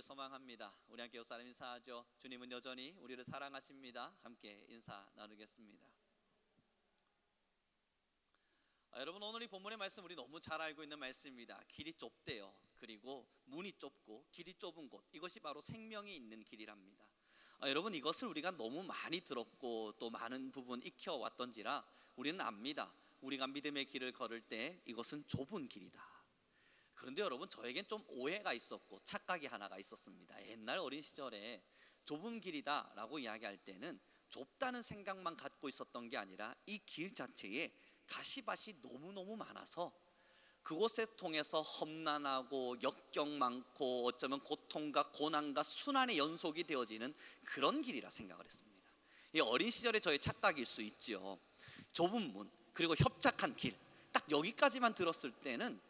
소망합니다. 우리 함께 옆사람 인사하죠. 주님은 여전히 우리를 사랑하십니다. 함께 인사 나누겠습니다. 여러분, 오늘 이 본문의 말씀 우리 너무 잘 알고 있는 말씀입니다. 길이 좁대요. 그리고 문이 좁고 길이 좁은 곳, 이것이 바로 생명이 있는 길이랍니다. 여러분, 이것을 우리가 너무 많이 들었고 또 많은 부분 익혀왔던지라 우리는 압니다. 우리가 믿음의 길을 걸을 때 이것은 좁은 길이다. 그런데 여러분, 저에겐 좀 오해가 있었고 착각이 하나가 있었습니다. 옛날 어린 시절에 좁은 길이다 라고 이야기할 때는 좁다는 생각만 갖고 있었던 게 아니라 이 길 자체에 가시밭이 너무너무 많아서 그곳에 통해서 험난하고 역경 많고 어쩌면 고통과 고난과 순환의 연속이 되어지는 그런 길이라 생각을 했습니다. 이 어린 시절의 저의 착각일 수 있지요. 좁은 문 그리고 협착한 길, 딱 여기까지만 들었을 때는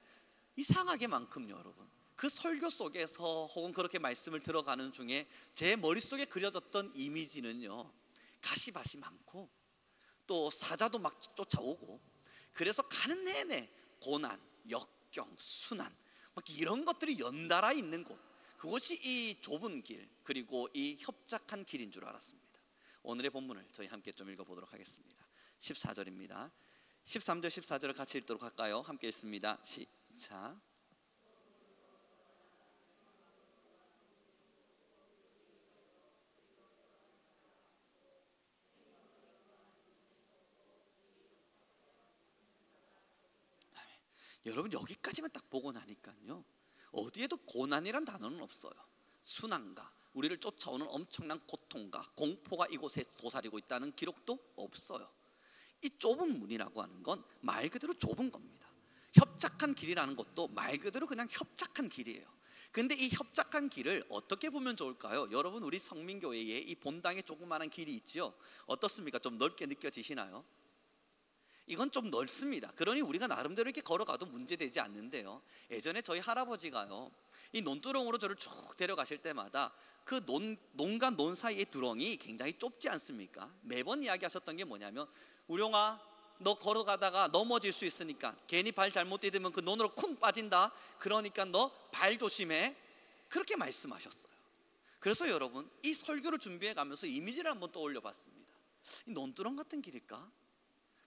이상하게만큼 여러분, 그 설교 속에서 혹은 그렇게 말씀을 들어가는 중에 제 머릿속에 그려졌던 이미지는요, 가시밭이 많고 또 사자도 막 쫓아오고, 그래서 가는 내내 고난, 역경, 순환 막 이런 것들이 연달아 있는 곳, 그것이 이 좁은 길 그리고 이 협착한 길인 줄 알았습니다. 오늘의 본문을 저희 함께 좀 읽어보도록 하겠습니다. 14절입니다 13절 14절을 같이 읽도록 할까요? 함께 읽습니다. 시작. 여러분, 여기까지만 딱 보고 나니까요, 어디에도 고난이란 단어는 없어요. 순환과 우리를 쫓아오는 엄청난 고통과 공포가 이곳에 도사리고 있다는 기록도 없어요. 이 좁은 문이라고 하는 건 말 그대로 좁은 겁니다. 협착한 길이라는 것도 말 그대로 그냥 협착한 길이에요. 근데 이 협착한 길을 어떻게 보면 좋을까요? 여러분, 우리 성민교회에 이 본당에 조그마한 길이 있죠. 어떻습니까? 좀 넓게 느껴지시나요? 이건 좀 넓습니다. 그러니 우리가 나름대로 이렇게 걸어가도 문제되지 않는데요, 예전에 저희 할아버지가요, 이 논두렁으로 저를 쭉 데려가실 때마다 그 논과 논 사이의 두렁이 굉장히 좁지 않습니까? 매번 이야기하셨던 게 뭐냐면, 우룡아, 너 걸어가다가 넘어질 수 있으니까, 괜히 발 잘못 디디면 그 논으로 쿵 빠진다. 그러니까 너 발 조심해. 그렇게 말씀하셨어요. 그래서 여러분, 이 설교를 준비해 가면서 이미지를 한번 떠올려 봤습니다. 이 논두렁 같은 길일까?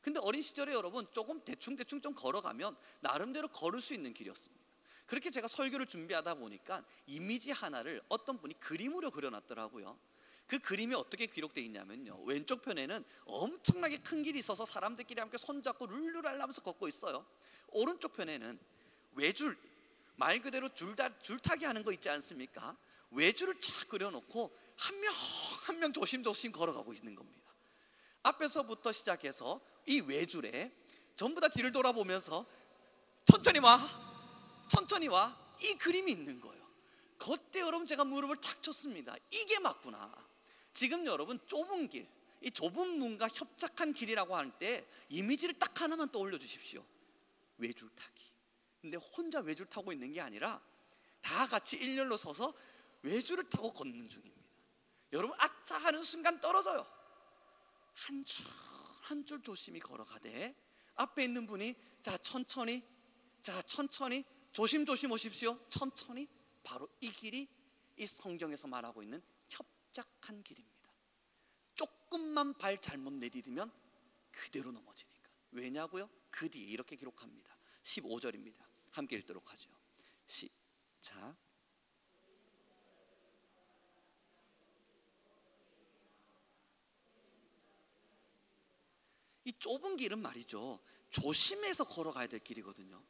근데 어린 시절에 여러분, 조금 대충 좀 걸어가면 나름대로 걸을 수 있는 길이었습니다. 그렇게 제가 설교를 준비하다 보니까 이미지 하나를 어떤 분이 그림으로 그려놨더라고요. 그 그림이 어떻게 기록되어 있냐면요, 왼쪽 편에는 엄청나게 큰 길이 있어서 사람들끼리 함께 손잡고 룰루랄 하면서 걷고 있어요. 오른쪽 편에는 외줄, 말 그대로 줄타기 하는 거 있지 않습니까? 외줄을 쫙 그려놓고 한 명 한 명 조심조심 걸어가고 있는 겁니다. 앞에서부터 시작해서 이 외줄에 전부 다 뒤를 돌아보면서 천천히 와, 천천히 와, 이 그림이 있는 거예요. 그때 여러분, 제가 무릎을 탁 쳤습니다. 이게 맞구나. 지금 여러분, 좁은 길, 이 좁은 문과 협착한 길이라고 할 때 이미지를 딱 하나만 떠올려 주십시오. 외줄 타기. 근데 혼자 외줄 타고 있는 게 아니라 다 같이 일렬로 서서 외줄을 타고 걷는 중입니다. 여러분, 아차 하는 순간 떨어져요. 한 줄 조심히 걸어가되 앞에 있는 분이 자 천천히 조심 오십시오. 천천히. 바로 이 길이 이 성경에서 말하고 있는 협착한 길입니다. 조금만 발 잘못 내디디면 그대로 넘어지니까. 왜냐고요? 그 뒤에 이렇게 기록합니다. 15절입니다 함께 읽도록 하죠. 시작. 이 좁은 길은 말이죠, 조심해서 걸어가야 될 길이거든요.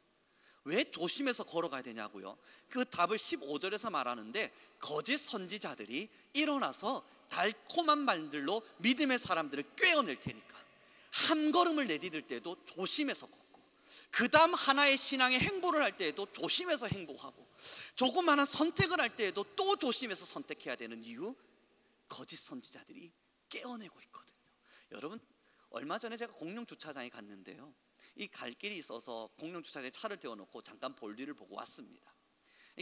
왜 조심해서 걸어가야 되냐고요? 그 답을 15절에서 말하는데, 거짓 선지자들이 일어나서 달콤한 말들로 믿음의 사람들을 꿰어낼 테니까 한 걸음을 내디딜 때도 조심해서 걷고, 그 다음 하나의 신앙의 행보를 할 때에도 조심해서 행보하고, 조그마한 선택을 할 때에도 또 조심해서 선택해야 되는 이유, 거짓 선지자들이 깨어내고 있거든요. 여러분, 얼마 전에 제가 공영 주차장에 갔는데요, 이 갈 길이 있어서 공영 주차장에 차를 태워놓고 잠깐 볼일을 보고 왔습니다.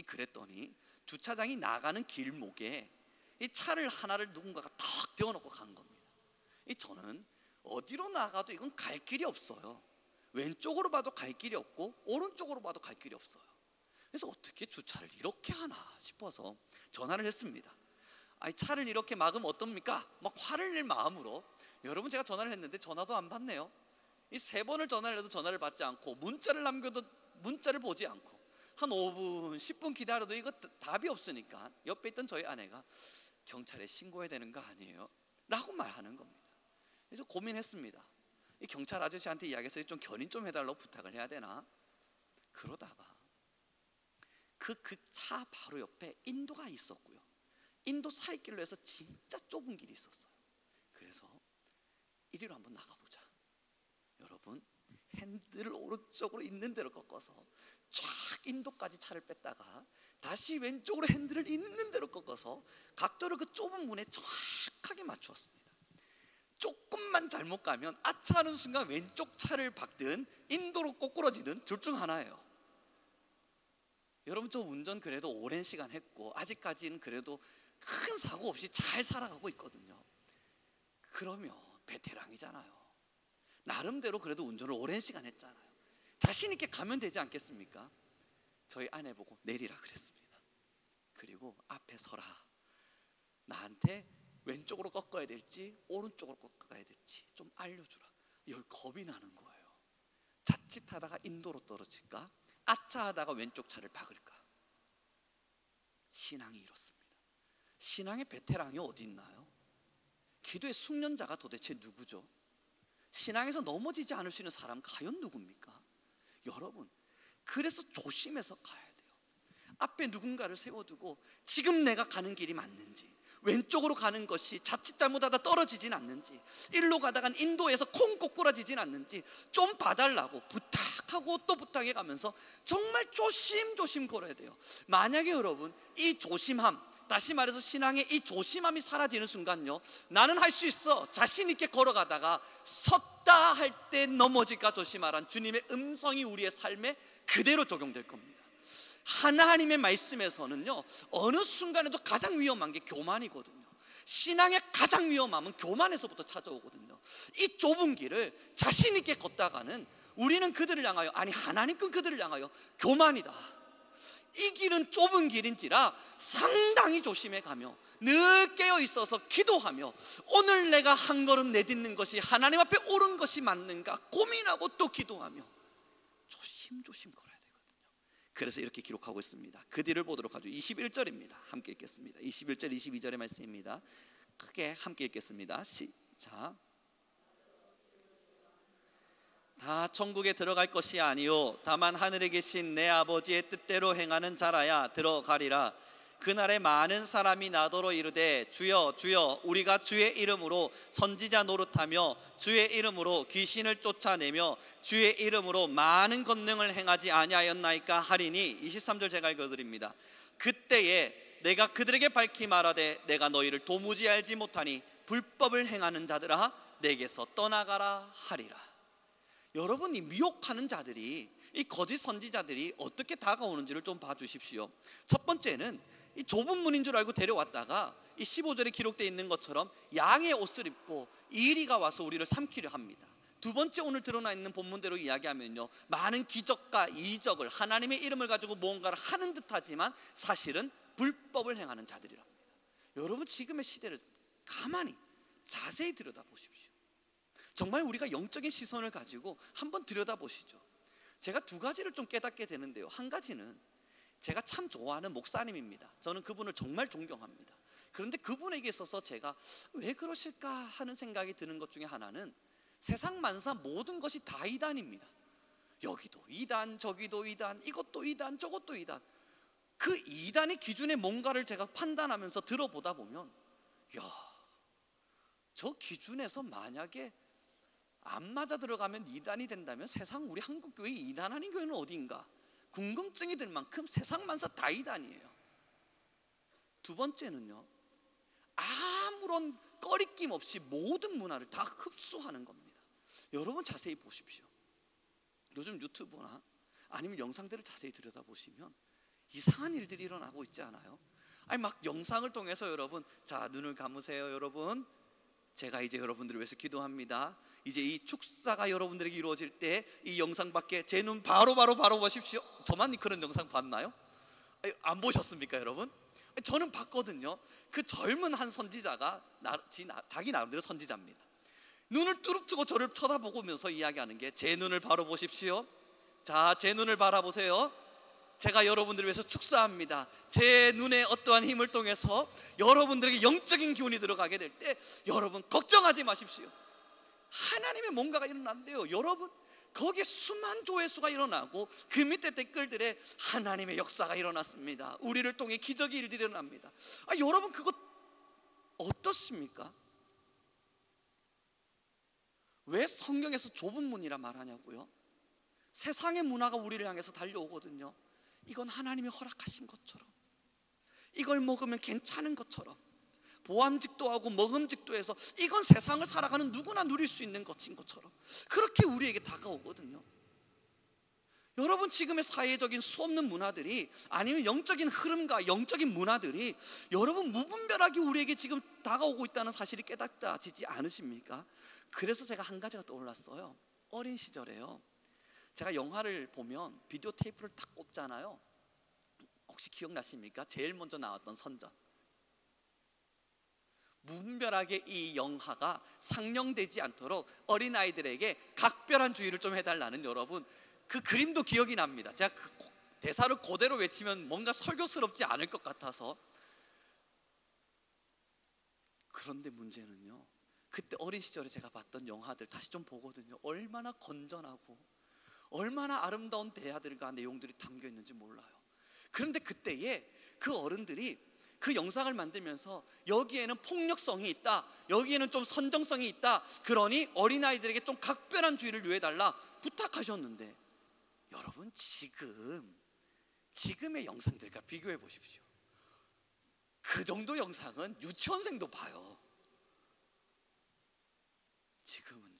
그랬더니 주차장이 나가는 길목에 이 차를 하나를 누군가가 탁 태워놓고 간 겁니다. 저는 어디로 나가도 이건 갈 길이 없어요. 왼쪽으로 봐도 갈 길이 없고 오른쪽으로 봐도 갈 길이 없어요. 그래서 어떻게 주차를 이렇게 하나 싶어서 전화를 했습니다. 아니, 차를 이렇게 막으면 어떻습니까? 막 화를 낼 마음으로 여러분, 제가 전화를 했는데 전화도 안 받네요. 이 3번을 전화를 해도 전화를 받지 않고, 문자를 남겨도 문자를 보지 않고, 한 5분 10분 기다려도 이거 답이 없으니까 옆에 있던 저희 아내가 경찰에 신고해야 되는 거 아니에요? 라고 말하는 겁니다. 그래서 고민했습니다. 이 경찰 아저씨한테 이야기해서 좀 견인 좀 해달라고 부탁을 해야 되나? 그러다가 그 차 바로 옆에 인도가 있었고요, 인도 사이길로 해서 진짜 좁은 길이 있었어요. 그래서 이리로 한번 나가보자. 여러분, 핸들을 오른쪽으로 있는 대로 꺾어서 쫙 인도까지 차를 뺐다가 다시 왼쪽으로 핸들을 있는 대로 꺾어서 각도를 그 좁은 문에 정확하게 맞추었습니다. 조금만 잘못 가면 아차 하는 순간 왼쪽 차를 박든 인도로 꼬꾸러지든 둘 중 하나예요. 여러분, 저 운전 그래도 오랜 시간 했고 아직까지는 그래도 큰 사고 없이 잘 살아가고 있거든요. 그러면 베테랑이잖아요. 나름대로 그래도 운전을 오랜 시간 했잖아요. 자신 있게 가면 되지 않겠습니까? 저희 아내 보고 내리라 그랬습니다. 그리고 앞에 서라. 나한테 왼쪽으로 꺾어야 될지 오른쪽으로 꺾어야 될지 좀 알려주라. 열 겁이 나는 거예요. 자칫하다가 인도로 떨어질까? 아차하다가 왼쪽 차를 박을까? 신앙이 이렇습니다. 신앙의 베테랑이 어디 있나요? 기도의 숙련자가 도대체 누구죠? 신앙에서 넘어지지 않을 수 있는 사람 과연 누굽니까? 여러분, 그래서 조심해서 가야 돼요. 앞에 누군가를 세워두고 지금 내가 가는 길이 맞는지, 왼쪽으로 가는 것이 자칫 잘못하다 떨어지진 않는지, 일로 가다간 인도에서 콩 꼬꾸라지진 않는지 좀 봐달라고 부탁하고 또 부탁해 가면서 정말 조심조심 걸어야 돼요. 만약에 여러분, 이 조심함, 다시 말해서 신앙의 이 조심함이 사라지는 순간요, 나는 할 수 있어, 자신 있게 걸어가다가 섰다 할 때 넘어질까 조심하란 주님의 음성이 우리의 삶에 그대로 적용될 겁니다. 하나님의 말씀에서는요, 어느 순간에도 가장 위험한 게 교만이거든요. 신앙의 가장 위험함은 교만에서부터 찾아오거든요. 이 좁은 길을 자신 있게 걷다가는 우리는 그들을 향하여, 아니 하나님은 그들을 향하여 교만이다, 이 길은 좁은 길인지라 상당히 조심해 가며 늘 깨어 있어서 기도하며 오늘 내가 한 걸음 내딛는 것이 하나님 앞에 옳은 것이 맞는가 고민하고 또 기도하며 조심조심 걸어야 되거든요. 그래서 이렇게 기록하고 있습니다. 그 뒤를 보도록 하죠. 21절입니다. 함께 읽겠습니다. 21절 22절의 말씀입니다. 크게 함께 읽겠습니다. 시작. 다 천국에 들어갈 것이 아니요 다만 하늘에 계신 내 아버지의 뜻대로 행하는 자라야 들어가리라. 그날에 많은 사람이 나더러 이르되 주여 주여 우리가 주의 이름으로 선지자 노릇하며 주의 이름으로 귀신을 쫓아내며 주의 이름으로 많은 권능을 행하지 아니하였나이까 하리니. 23절 제가 읽어드립니다. 그때에 내가 그들에게 밝히 말하되 내가 너희를 도무지 알지 못하니 불법을 행하는 자들아 내게서 떠나가라 하리라. 여러분, 이 미혹하는 자들이, 이 거짓 선지자들이 어떻게 다가오는지를 좀 봐주십시오. 첫 번째는 이 좁은 문인 줄 알고 데려왔다가 이 15절에 기록되어 있는 것처럼 양의 옷을 입고 이리가 와서 우리를 삼키려 합니다. 두 번째, 오늘 드러나 있는 본문대로 이야기하면요, 많은 기적과 이적을 하나님의 이름을 가지고 무언가를 하는 듯하지만 사실은 불법을 행하는 자들이랍니다. 여러분, 지금의 시대를 가만히 자세히 들여다보십시오. 정말 우리가 영적인 시선을 가지고 한번 들여다보시죠. 제가 두 가지를 좀 깨닫게 되는데요, 한 가지는 제가 참 좋아하는 목사님입니다. 저는 그분을 정말 존경합니다. 그런데 그분에게 있어서 제가 왜 그러실까 하는 생각이 드는 것 중에 하나는 세상 만사 모든 것이 다 이단입니다. 여기도 이단, 저기도 이단, 이것도 이단, 저것도 이단. 그 이단의 기준에 뭔가를 제가 판단하면서 들어보다 보면, 야, 저 기준에서 만약에 안 맞아 들어가면 이단이 된다면 세상 우리 한국교회 이단 아닌 교회는 어디인가 궁금증이 들 만큼 세상 만사 다 이단이에요. 두 번째는요, 아무런 꺼리낌 없이 모든 문화를 다 흡수하는 겁니다. 여러분 자세히 보십시오. 요즘 유튜브나 아니면 영상들을 자세히 들여다보시면 이상한 일들이 일어나고 있지 않아요? 아니 막 영상을 통해서 여러분, 자 눈을 감으세요 여러분, 제가 이제 여러분들을 위해서 기도합니다. 이제 이 축사가 여러분들에게 이루어질 때 이 영상 밖에 제 눈 바로 보십시오. 저만 그런 영상 봤나요? 안 보셨습니까 여러분? 저는 봤거든요. 그 젊은 한 선지자가 자기 나름대로 선지자입니다. 눈을 뚜렷뜨고 저를 쳐다보면서 이야기하는 게, 제 눈을 바로 보십시오. 자, 제 눈을 바라보세요. 제가 여러분들을 위해서 축사합니다. 제 눈에 어떠한 힘을 통해서 여러분들에게 영적인 기운이 들어가게 될 때 여러분 걱정하지 마십시오. 하나님의 뭔가가 일어난대요. 여러분, 거기에 수만 조회수가 일어나고 그 밑에 댓글들에 하나님의 역사가 일어났습니다. 우리를 통해 기적이 일어납니다. 여러분, 그거 어떻습니까? 왜 성경에서 좁은 문이라 말하냐고요? 세상의 문화가 우리를 향해서 달려오거든요. 이건 하나님이 허락하신 것처럼, 이걸 먹으면 괜찮은 것처럼, 보암직도 하고 먹음직도 해서 이건 세상을 살아가는 누구나 누릴 수 있는 것인 것처럼 그렇게 우리에게 다가오거든요. 여러분, 지금의 사회적인 수없는 문화들이, 아니면 영적인 흐름과 영적인 문화들이 여러분 무분별하게 우리에게 지금 다가오고 있다는 사실이 깨닫지지 않으십니까? 그래서 제가 한 가지가 떠올랐어요. 어린 시절에요, 제가 영화를 보면 비디오 테이프를 딱 꼽잖아요. 혹시 기억나십니까? 제일 먼저 나왔던 선전. 무분별하게 이 영화가 상영되지 않도록 어린아이들에게 각별한 주의를 좀 해달라는, 여러분 그 그림도 기억이 납니다. 제가 그 대사를 그대로 외치면 뭔가 설교스럽지 않을 것 같아서. 그런데 문제는요, 그때 어린 시절에 제가 봤던 영화들 다시 좀 보거든요. 얼마나 건전하고 얼마나 아름다운 대화들과 내용들이 담겨 있는지 몰라요. 그런데 그때에 그 어른들이 그 영상을 만들면서 여기에는 폭력성이 있다, 여기에는 좀 선정성이 있다, 그러니 어린아이들에게 좀 각별한 주의를 요해달라 부탁하셨는데, 여러분 지금의 영상들과 비교해 보십시오. 그 정도 영상은 유치원생도 봐요. 지금은요,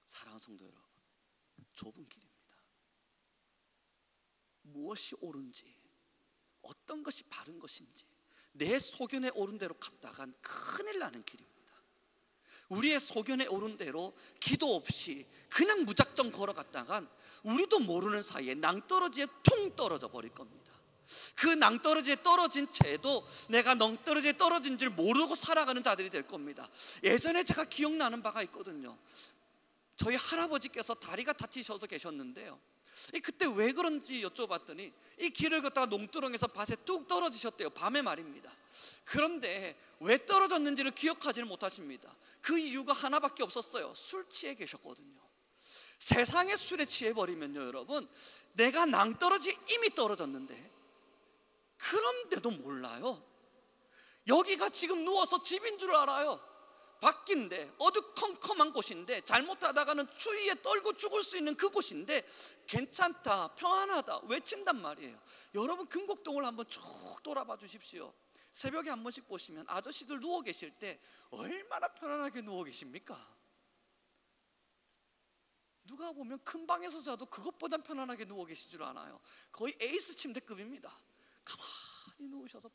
사랑하는 성도 여러분, 좁은 길입니다. 무엇이 옳은지, 어떤 것이 바른 것인지 내 소견에 오른 대로 갔다간 큰일 나는 길입니다. 우리의 소견에 오른 대로 기도 없이 그냥 무작정 걸어갔다간 우리도 모르는 사이에 낭떠러지에 퉁 떨어져 버릴 겁니다. 그 낭떠러지에 떨어진 채도 내가 낭떠러지에 떨어진 줄 모르고 살아가는 자들이 될 겁니다. 예전에 제가 기억나는 바가 있거든요. 저희 할아버지께서 다리가 다치셔서 계셨는데요, 그때 왜 그런지 여쭤봤더니 이 길을 걷다가 농두렁에서 밭에 뚝 떨어지셨대요. 밤에 말입니다. 그런데 왜 떨어졌는지를 기억하지는 못하십니다. 그 이유가 하나밖에 없었어요. 술 취해 계셨거든요. 세상에 술에 취해버리면요, 여러분, 내가 낭떠러지에 이미 떨어졌는데 그런데도 몰라요. 여기가 지금 누워서 집인 줄 알아요. 밖인데 어두컴컴한 곳인데 잘못하다가는 추위에 떨고 죽을 수 있는 그곳인데 괜찮다, 평안하다 외친단 말이에요. 여러분, 금곡동을 한번 쭉 돌아봐 주십시오. 새벽에 한 번씩 보시면 아저씨들 누워 계실 때 얼마나 편안하게 누워 계십니까? 누가 보면 큰 방에서 자도 그것보단 편안하게 누워 계실 줄 아나요? 거의 에이스 침대급입니다. 가만히 누우셔서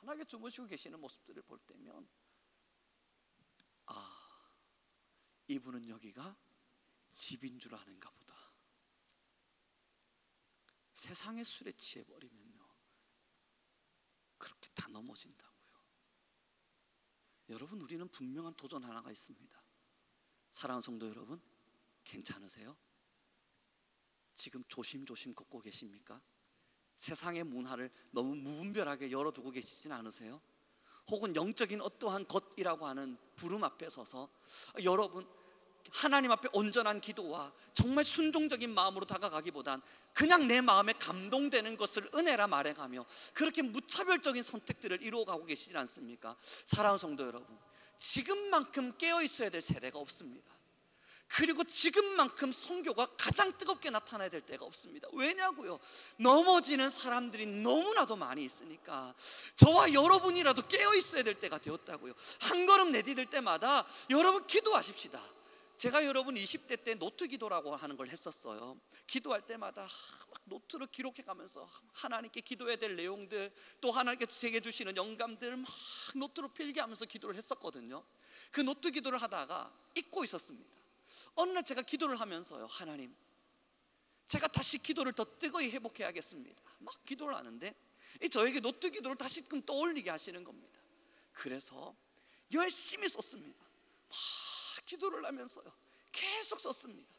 편안하게 주무시고 계시는 모습들을 볼 때면, 이분은 여기가 집인 줄 아는가 보다. 세상의 술에 취해버리면요, 그렇게 다 넘어진다고요. 여러분, 우리는 분명한 도전 하나가 있습니다. 사랑하는 성도 여러분, 괜찮으세요? 지금 조심조심 걷고 계십니까? 세상의 문화를 너무 무분별하게 열어두고 계시진 않으세요? 혹은 영적인 어떠한 것이라고 하는 부름 앞에 서서 여러분, 하나님 앞에 온전한 기도와 정말 순종적인 마음으로 다가가기보단 그냥 내 마음에 감동되는 것을 은혜라 말해가며 그렇게 무차별적인 선택들을 이루어가고 계시지 않습니까? 사랑하는 성도 여러분, 지금만큼 깨어있어야 될 세대가 없습니다. 그리고 지금만큼 선교가 가장 뜨겁게 나타나야 될 때가 없습니다. 왜냐고요? 넘어지는 사람들이 너무나도 많이 있으니까. 저와 여러분이라도 깨어있어야 될 때가 되었다고요. 한 걸음 내디딜 때마다 여러분 기도하십시다. 제가 여러분 20대 때 노트 기도라고 하는 걸 했었어요. 기도할 때마다 막 노트를 기록해가면서 하나님께 기도해야 될 내용들, 또 하나님께서 제게 주시는 영감들 막 노트로 필기하면서 기도를 했었거든요. 그 노트 기도를 하다가 잊고 있었습니다. 어느 날 제가 기도를 하면서요, 하나님, 제가 다시 기도를 더 뜨거이 회복해야겠습니다. 막 기도를 하는데 저에게 노트 기도를 다시금 떠올리게 하시는 겁니다. 그래서 열심히 썼습니다. 막 기도를 하면서요 계속 썼습니다.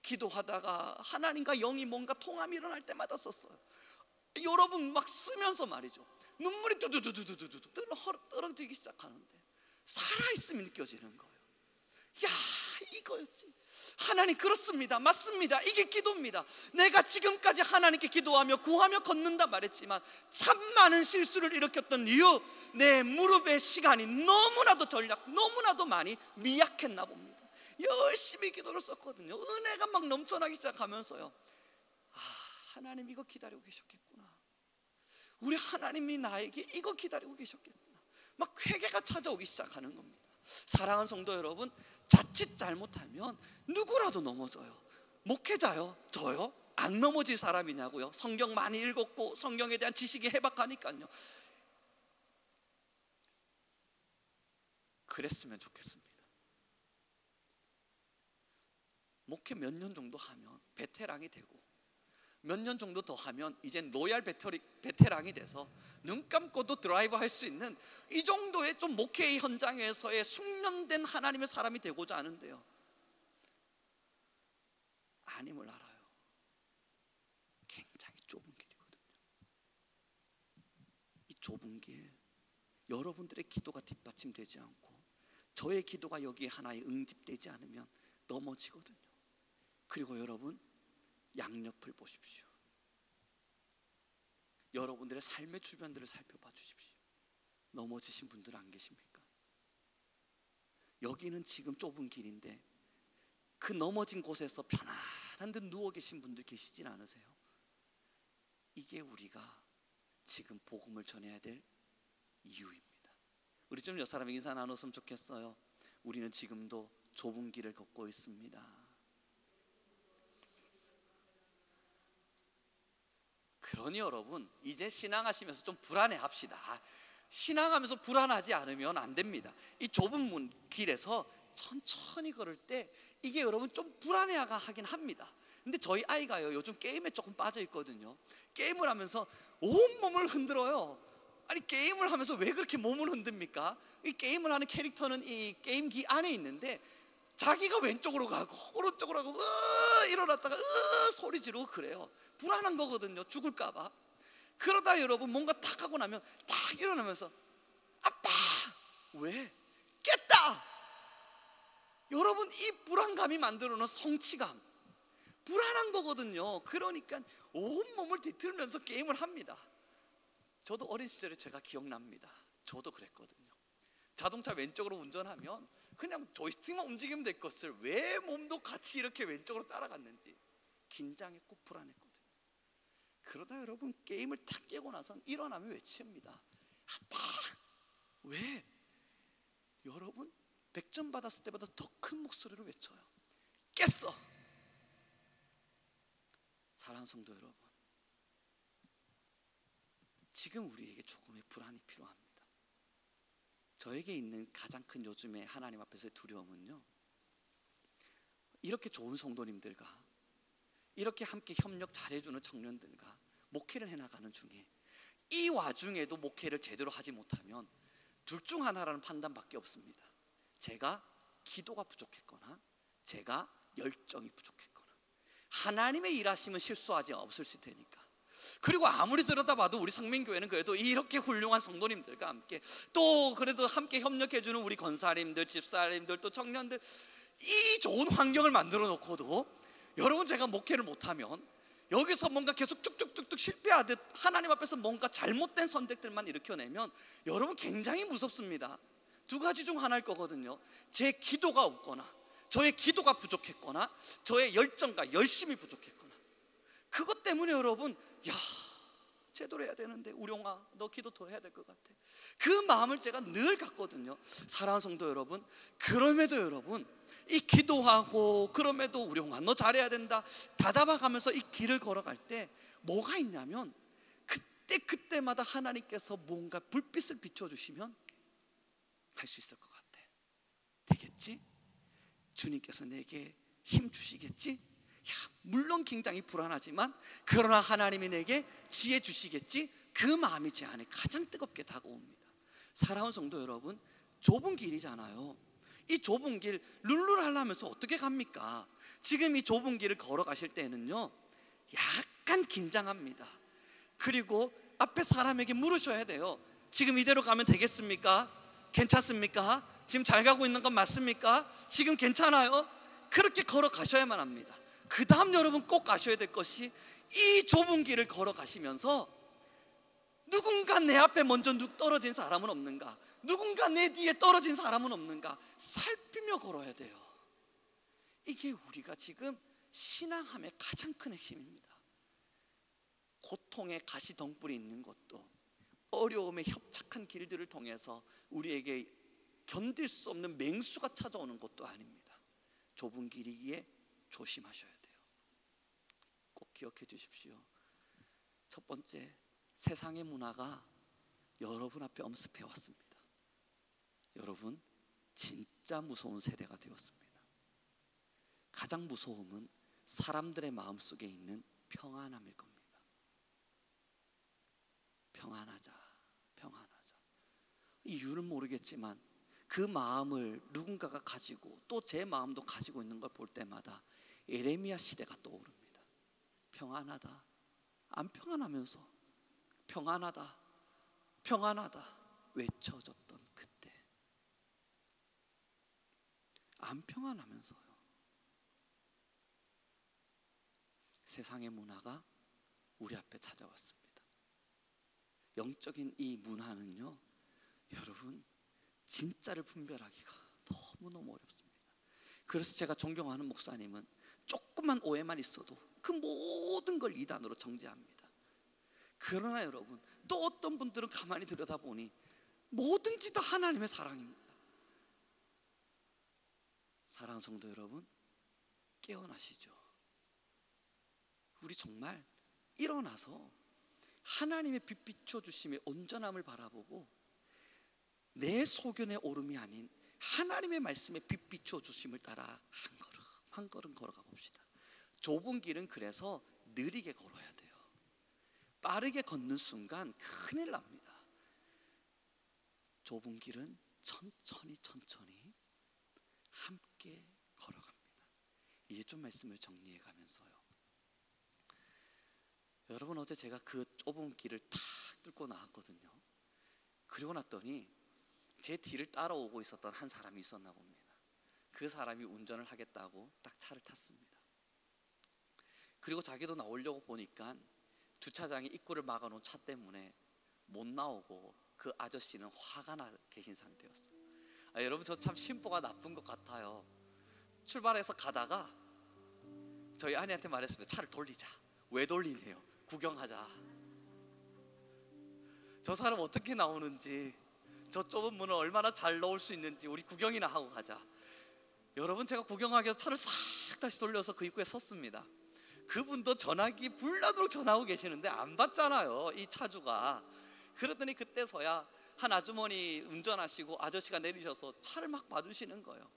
기도하다가 하나님과 영이 뭔가 통함이 일어날 때마다 썼어요. 여러분 막 쓰면서 말이죠, 눈물이 두두두두두두 떨어지기 시작하는데 살아있음이 느껴지는 거예요. 야, 이거였지. 하나님, 그렇습니다. 맞습니다. 이게 기도입니다. 내가 지금까지 하나님께 기도하며 구하며 걷는다 말했지만 참 많은 실수를 일으켰던 이유, 내 무릎의 시간이 너무나도 너무나도 많이 미약했나 봅니다. 열심히 기도를 썼거든요. 은혜가 막 넘쳐나기 시작하면서요, 하나님 이거 기다리고 계셨겠구나. 우리 하나님이 나에게 이거 기다리고 계셨겠구나. 막 회개가 찾아오기 시작하는 겁니다. 사랑하는 성도 여러분, 자칫 잘못하면 누구라도 넘어져요. 목회자요? 저요? 안 넘어질 사람이냐고요? 성경 많이 읽었고 성경에 대한 지식이 해박하니까요. 그랬으면 좋겠습니다. 목회 몇 년 정도 하면 베테랑이 되고 몇 년 정도 더 하면 이젠 로얄 베테랑이 돼서 눈 감고도 드라이브 할 수 있는 이 정도의 좀 목회의 현장에서의 숙련된 하나님의 사람이 되고자 하는데요, 아님을 알아요. 굉장히 좁은 길이거든요. 이 좁은 길, 여러분들의 기도가 뒷받침되지 않고 저의 기도가 여기에 하나에 응집되지 않으면 넘어지거든요. 그리고 여러분, 양옆을 보십시오. 여러분들의 삶의 주변들을 살펴봐 주십시오. 넘어지신 분들 안 계십니까? 여기는 지금 좁은 길인데 그 넘어진 곳에서 편안한 듯 누워 계신 분들 계시진 않으세요? 이게 우리가 지금 복음을 전해야 될 이유입니다. 우리 좀 옆 사람 인사 나눴으면 좋겠어요. 우리는 지금도 좁은 길을 걷고 있습니다. 그러니 여러분, 이제 신앙하시면서 좀 불안해 합시다. 신앙하면서 불안하지 않으면 안 됩니다. 이 좁은 길에서 천천히 걸을 때 이게 여러분 좀 불안해가 하긴 합니다. 근데 저희 아이가요, 요즘 게임에 조금 빠져 있거든요. 게임을 하면서 온몸을 흔들어요. 아니, 게임을 하면서 왜 그렇게 몸을 흔듭니까? 이 게임을 하는 캐릭터는 이 게임기 안에 있는데 자기가 왼쪽으로 가고 오른쪽으로 가고 일어났다가 소리 지르고 그래요. 불안한 거거든요. 죽을까 봐. 그러다 여러분 뭔가 탁 하고 나면 탁 일어나면서 아빠! 왜? 깼다! 여러분, 이 불안감이 만들어놓은 성취감, 불안한 거거든요. 그러니까 온몸을 뒤틀면서 게임을 합니다. 저도 어린 시절에 제가 기억납니다. 저도 그랬거든요. 자동차 왼쪽으로 운전하면 그냥 조이스틱만 움직이면 될 것을 왜 몸도 같이 이렇게 왼쪽으로 따라갔는지 긴장했고 불안했거든요. 그러다 여러분 게임을 탁 깨고 나선 일어나면 외칩니다. 아빠! 왜? 여러분 100점 받았을 때보다 더 큰 목소리로 외쳐요. 깼어! 사랑하는 성도 여러분, 지금 우리에게 조금의 불안이 필요합니다. 저에게 있는 가장 큰 요즘에 하나님 앞에서의 두려움은요, 이렇게 좋은 성도님들과 이렇게 함께 협력 잘해주는 청년들과 목회를 해나가는 중에 이 와중에도 목회를 제대로 하지 못하면 둘 중 하나라는 판단밖에 없습니다. 제가 기도가 부족했거나 제가 열정이 부족했거나. 하나님의 일하심은 실수하지 없을 테니까. 그리고 아무리 들여다봐도 우리 성민교회는 그래도 이렇게 훌륭한 성도님들과 함께 또 그래도 함께 협력해주는 우리 권사님들, 집사님들, 또 청년들, 이 좋은 환경을 만들어 놓고도 여러분, 제가 목회를 못하면 여기서 뭔가 계속 뚝뚝뚝뚝 실패하듯 하나님 앞에서 뭔가 잘못된 선택들만 일으켜내면 여러분 굉장히 무섭습니다. 두 가지 중 하나일 거거든요. 제 기도가 없거나 저의 기도가 부족했거나 저의 열정과 열심이 부족했거나. 그것 때문에 여러분, 야, 제대로 해야 되는데 우룡아 너 기도 더 해야 될 것 같아, 그 마음을 제가 늘 갖거든요. 사랑하는 성도 여러분, 그럼에도 여러분 이 기도하고 그럼에도 우룡아 너 잘해야 된다 다잡아가면서 이 길을 걸어갈 때 뭐가 있냐면 그때마다 하나님께서 뭔가 불빛을 비춰주시면 할 수 있을 것 같아. 되겠지? 주님께서 내게 힘 주시겠지? 물론 굉장히 불안하지만 그러나 하나님이 내게 지혜 주시겠지, 그 마음이 제 안에 가장 뜨겁게 다가옵니다. 사랑하는 성도 여러분, 좁은 길이잖아요. 이 좁은 길 룰루를 하려면서 어떻게 갑니까? 지금 이 좁은 길을 걸어가실 때는요, 약간 긴장합니다. 그리고 앞에 사람에게 물으셔야 돼요. 지금 이대로 가면 되겠습니까? 괜찮습니까? 지금 잘 가고 있는 건 맞습니까? 지금 괜찮아요? 그렇게 걸어가셔야만 합니다. 그 다음 여러분 꼭 가셔야 될 것이, 이 좁은 길을 걸어가시면서 누군가 내 앞에 먼저 떨어진 사람은 없는가, 누군가 내 뒤에 떨어진 사람은 없는가 살피며 걸어야 돼요. 이게 우리가 지금 신앙함의 가장 큰 핵심입니다. 고통의 가시덩불이 있는 것도, 어려움의 협착한 길들을 통해서 우리에게 견딜 수 없는 맹수가 찾아오는 것도 아닙니다. 좁은 길이기에 조심하셔야 돼요. 꼭 기억해 주십시오. 첫 번째, 세상의 문화가 여러분 앞에 엄습해 왔습니다. 여러분 진짜 무서운 세대가 되었습니다. 가장 무서움은 사람들의 마음속에 있는 평안함일 겁니다. 평안하자, 평안하자. 이유를 모르겠지만 그 마음을 누군가가 가지고 또 제 마음도 가지고 있는 걸 볼 때마다 에레미야 시대가 떠오릅니다. 평안하다, 안 평안하면서 평안하다, 평안하다 외쳐졌던 그때, 안 평안하면서요. 세상의 문화가 우리 앞에 찾아왔습니다. 영적인 이 문화는요, 여러분 진짜를 분별하기가 너무너무 어렵습니다. 그래서 제가 존경하는 목사님은 조금만 오해만 있어도 그 모든 걸 이단으로 정죄합니다. 그러나 여러분, 또 어떤 분들은 가만히 들여다보니 뭐든지 다 하나님의 사랑입니다. 사랑하는 성도 여러분, 깨어나시죠. 우리 정말 일어나서 하나님의 빛 비춰주심의 온전함을 바라보고 내 소견의 오름이 아닌 하나님의 말씀에 빛 비춰주심을 따라 한 걸음 한 걸음 걸어가 봅시다. 좁은 길은 그래서 느리게 걸어야 돼요. 빠르게 걷는 순간 큰일 납니다. 좁은 길은 천천히 천천히 함께 걸어갑니다. 이제 좀 말씀을 정리해 가면서요, 여러분 어제 제가 그 좁은 길을 탁 뚫고 나왔거든요. 그리고 났더니 제 뒤를 따라오고 있었던 한 사람이 있었나 봅니다. 그 사람이 운전을 하겠다고 딱 차를 탔습니다. 그리고 자기도 나오려고 보니까 주차장에 입구를 막아놓은 차 때문에 못 나오고 그 아저씨는 화가 나 계신 상태였어요. 여러분 저 참 심보가 나쁜 것 같아요. 출발해서 가다가 저희 아내한테 말했습니다. 차를 돌리자. 왜 돌리네요? 구경하자. 저 사람 어떻게 나오는지, 저 좁은 문을 얼마나 잘 넣을 수 있는지 우리 구경이나 하고 가자. 여러분 제가 구경하기 위해서 차를 싹 다시 돌려서 그 입구에 섰습니다. 그분도 전화기 불나도록 전화하고 계시는데 안 받잖아요, 이 차주가. 그러더니 그때서야 한 아주머니 운전하시고 아저씨가 내리셔서 차를 막 봐주시는 거예요.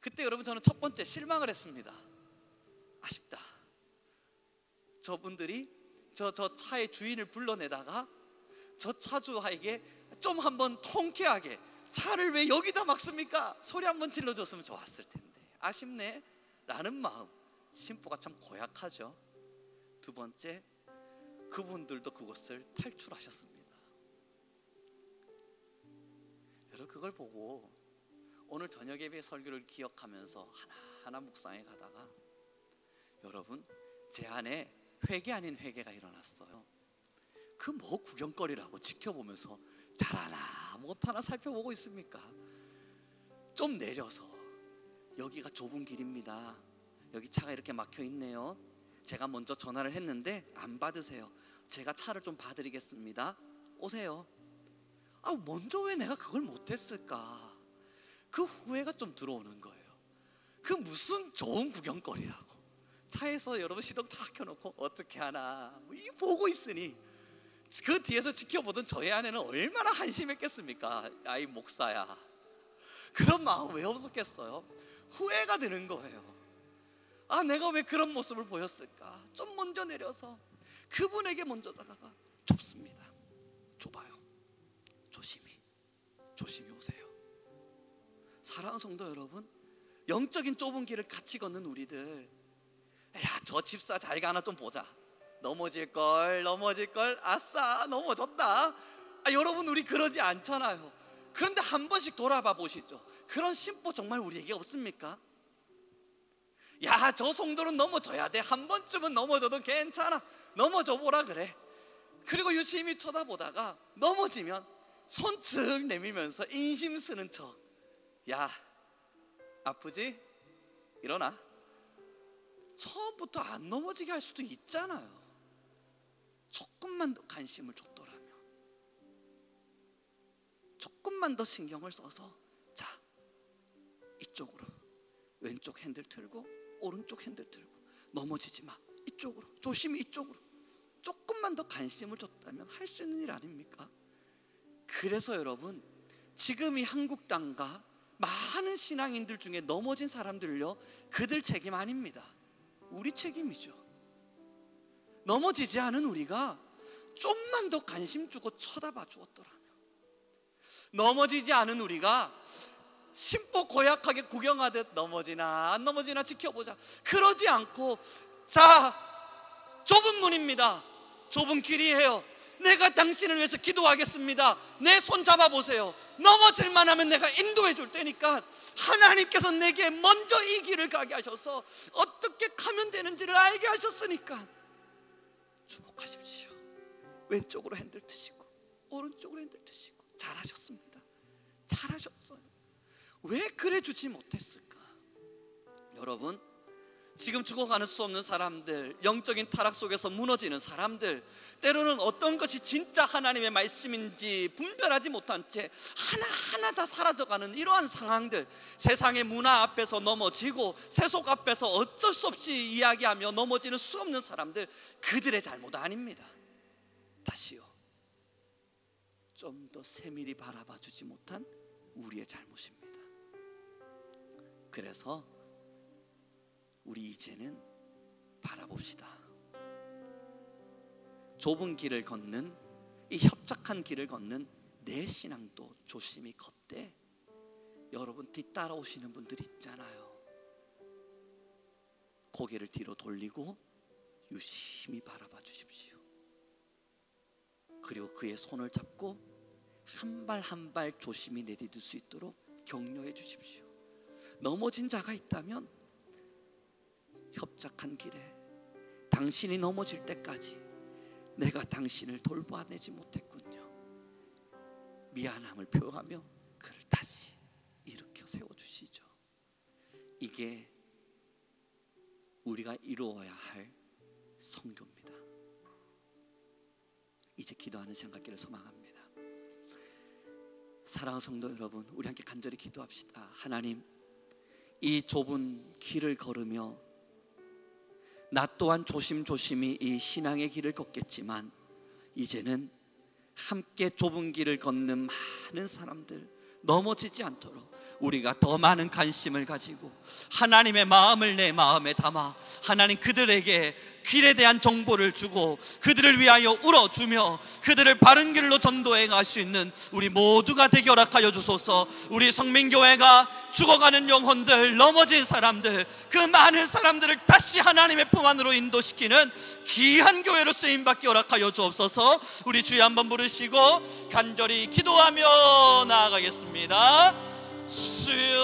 그때 여러분 저는 첫 번째 실망을 했습니다. 아쉽다. 저분들이 저 차의 주인을 불러내다가 저 차주에게 좀 한번 통쾌하게 차를 왜 여기다 막습니까? 소리 한번 질러줬으면 좋았을 텐데 아쉽네 라는 마음, 심보가 참 고약하죠. 두 번째, 그분들도 그것을 탈출하셨습니다. 여러분 그걸 보고 오늘 저녁 예배 설교를 기억하면서 하나하나 묵상해 가다가 여러분 제 안에 회개 아닌 회개가 일어났어요. 그 뭐 구경거리라고 지켜보면서 잘하나 못하나 살펴보고 있습니까? 좀 내려서 여기가 좁은 길입니다. 여기 차가 이렇게 막혀 있네요. 제가 먼저 전화를 했는데 안 받으세요. 제가 차를 좀 봐드리겠습니다. 오세요. 먼저 왜 내가 그걸 못했을까? 그 후회가 좀 들어오는 거예요. 그 무슨 좋은 구경거리라고. 차에서 여러분 시동 다 켜놓고 어떻게 하나 이 보고 있으니 그 뒤에서 지켜보던 저희 아내는 얼마나 한심했겠습니까? 아이 목사야, 그런 마음 왜 없었겠어요? 후회가 드는 거예요. 아, 내가 왜 그런 모습을 보였을까? 좀 먼저 내려서 그분에게 먼저 다가가. 좁습니다. 좁아요. 조심히 오세요. 사랑하는 성도 여러분, 영적인 좁은 길을 같이 걷는 우리들, 야, 저 집사 잘 가나 좀 보자. 넘어질걸. 아싸, 넘어졌다. 여러분, 우리 그러지 않잖아요. 그런데 한 번씩 돌아봐 보시죠. 그런 심보 정말 우리에게 없습니까? 야, 저 성도는 넘어져야 돼. 한 번쯤은 넘어져도 괜찮아. 넘어져 보라 그래. 그리고 유심히 쳐다보다가 넘어지면 손측 내밀면서 인심 쓰는 척. 야, 아프지? 일어나. 처음부터 안 넘어지게 할 수도 있잖아요. 조금만 더 관심을 줬더라면, 조금만 더 신경을 써서, 자, 이쪽으로 왼쪽 핸들 틀고 오른쪽 핸들 틀고, 넘어지지 마. 이쪽으로, 조심히 이쪽으로. 조금만 더 관심을 줬다면 할 수 있는 일 아닙니까? 그래서 여러분, 지금 이 한국 땅과 많은 신앙인들 중에 넘어진 사람들요, 그들 책임 아닙니다. 우리 책임이죠. 넘어지지 않은 우리가 좀만 더 관심 주고 쳐다봐 주었더라면, 넘어지지 않은 우리가 심보 고약하게 구경하듯 넘어지나 안 넘어지나 지켜보자, 그러지 않고, 자, 좁은 문입니다. 좁은 길이에요. 내가 당신을 위해서 기도하겠습니다. 내 손 잡아보세요. 넘어질만 하면 내가 인도해 줄 테니까, 하나님께서 내게 먼저 이 길을 가게 하셔서 어떻게 가면 되는지를 알게 하셨으니까 주목하십시오. 왼쪽으로 핸들 트시고 오른쪽으로 핸들 트시고. 잘하셨습니다. 잘하셨어요. 왜 그래 주지 못했을까? 여러분, 지금 죽어가는 수 없는 사람들, 영적인 타락 속에서 무너지는 사람들, 때로는 어떤 것이 진짜 하나님의 말씀인지 분별하지 못한 채 하나하나 다 사라져가는 이러한 상황들, 세상의 문화 앞에서 넘어지고 세속 앞에서 어쩔 수 없이 이야기하며 넘어지는 수 없는 사람들, 그들의 잘못 아닙니다. 다시요, 좀 더 세밀히 바라봐 주지 못한 우리의 잘못입니다. 그래서 우리 이제는 바라봅시다. 좁은 길을 걷는, 이 협착한 길을 걷는 내 신앙도 조심히 걷되, 여러분 뒤따라오시는 분들 있잖아요. 고개를 뒤로 돌리고 유심히 바라봐 주십시오. 그리고 그의 손을 잡고 한 발 한 발 조심히 내디딜 수 있도록 격려해 주십시오. 넘어진 자가 있다면 협착한 길에 당신이 넘어질 때까지 내가 당신을 돌봐내지 못했군요. 미안함을 표하며 그를 다시 일으켜 세워주시죠. 이게 우리가 이루어야 할 선교입니다. 이제 기도하는 시간 갖기를 소망합니다. 사랑하는 성도 여러분, 우리 함께 간절히 기도합시다. 하나님, 이 좁은 길을 걸으며 나 또한 조심조심히 이 신앙의 길을 걷겠지만, 이제는 함께 좁은 길을 걷는 많은 사람들 넘어지지 않도록 우리가 더 많은 관심을 가지고 하나님의 마음을 내 마음에 담아 하나님 그들에게 길에 대한 정보를 주고 그들을 위하여 울어주며 그들을 바른 길로 전도해 갈 수 있는 우리 모두가 되게 허락하여 주소서. 우리 성민교회가 죽어가는 영혼들, 넘어진 사람들, 그 많은 사람들을 다시 하나님의 품 안으로 인도시키는 귀한 교회로 쓰임받게 허락하여 주옵소서. 우리 주여 한번 부르시고 간절히 기도하며 나아가겠습니다. 주여,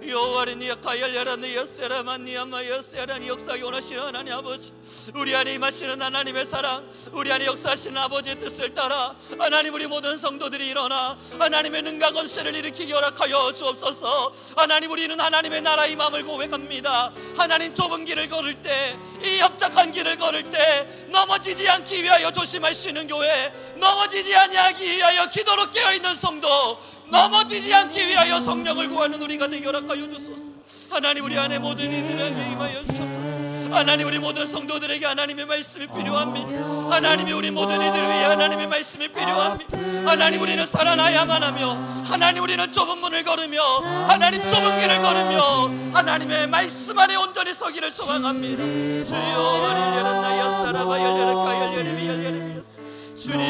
여호와리니아카 열려라니여 세라마니아마여 세라니 역사에 원하시는 하나님 아버지, 우리 안에 임하시는 하나님의 사랑, 우리 안에 역사하시는 아버지의 뜻을 따라 하나님, 우리 모든 성도들이 일어나 하나님의 능과 권세를 일으키게 허락하여 주옵소서. 하나님, 우리는 하나님의 나라의 마음을 고백합니다. 하나님, 좁은 길을 걸을 때, 이 협착한 길을 걸을 때 넘어지지 않기 위하여 조심할 수 있는 교회, 넘어지지 아니하기 위하여 기도로 깨어있는 성도, 넘어지지 않기 위하여 성령을 구하는 우리가 되게 허락하여 주소서. 하나님, 우리 안에 모든 이들에게 임하여 주옵소서. 하나님, 우리 모든 성도들에게 하나님의 말씀이 필요합니다. 하나님이 우리 모든 이들 위해 하나님의 말씀이 필요합니다. 하나님, 우리는 살아나야만 하며, 하나님, 우리는 좁은 문을 걸으며, 하나님, 좁은 길을 걸으며 하나님의 말씀 안에 온전히 서기를 소망합니다. 주여, 열려라 나야 사라바 열려라 카 열려리미 열려리미 주님,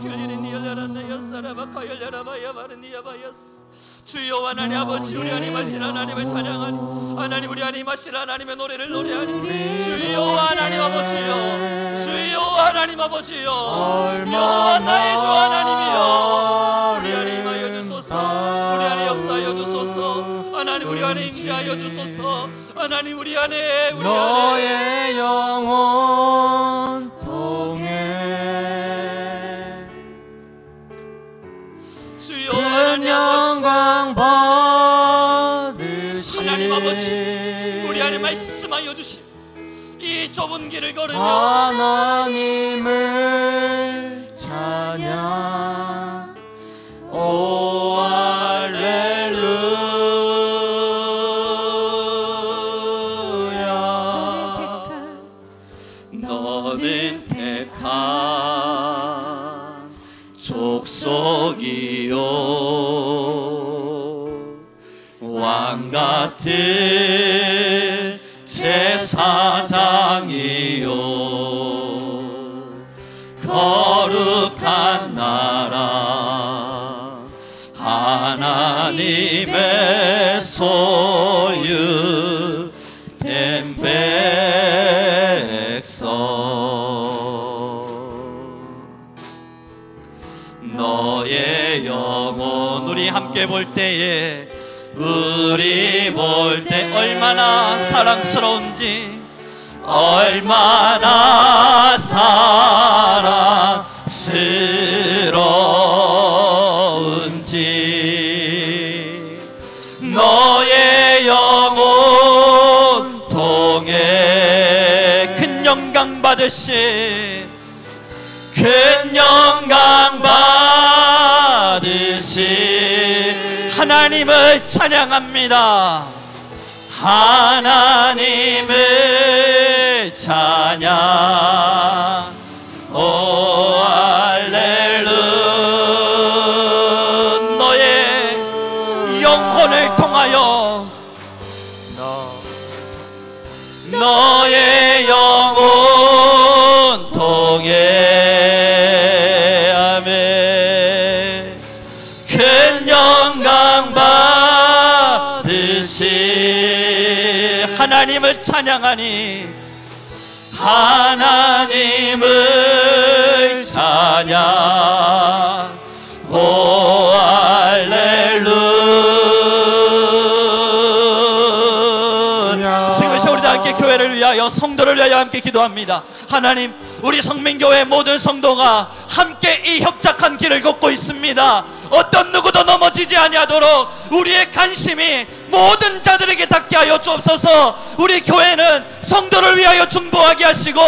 결리니 열려라 나야 사라바 카 열려라 바야 바르니야 바야스. 주여, 하나님 아버지, 우리 하나님 하신 하나님을 찬양하니, 하나님 우리 하나님 하신 하나님의 노래를 노래하니, 주여 하나님 아버지여, 주여 하나님 아버지여, 여호와 나의 주 하나님이여, 우리 하나님 하여 주소서. 우리 안에 역사하여 주소서. 하나님, 우리 안에 임재하여 주소서. 하나님, 우리 안에 너의 영혼 통해 주여 하나님 영광 받으시. 하나님 아버지, 우리 안에 말씀하여 주시. 이 좁은 길을 걸으며 하나님을 찬양. 오 할렐루야. 너는 택한 족속이요, 왕같은 제사장이요, 거룩한 나라, 하나님의 소유된 백성. 너의 영혼, 우리 함께 볼 때에, 우리 볼 때 얼마나 사랑스러운지, 얼마나 사랑스러운지. 너의 영혼 통해 큰 영광 받으시, 큰 영광 받으시 하나님을 찬양합니다. 하나님을 찬양. 오 할렐루야. 너의 영혼을 통하여, 너의 영혼 통해 아멘. 큰 영광 받으시 하나님을 찬양하니, 하나님을 찬양. 오 할렐루야. 지금 우리 다 함께 교회를 위하여, 성도를 위하여 함께 기도합니다. 하나님, 우리 성민교회 모든 성도가 함께 이 협착한 길을 걷고 있습니다. 어떤 누구도 넘어지지 아니하도록 우리의 관심이 모든 자들에게 닿게 하여 주옵소서. 우리 교회는 성도를 위하여 중보하게 하시고,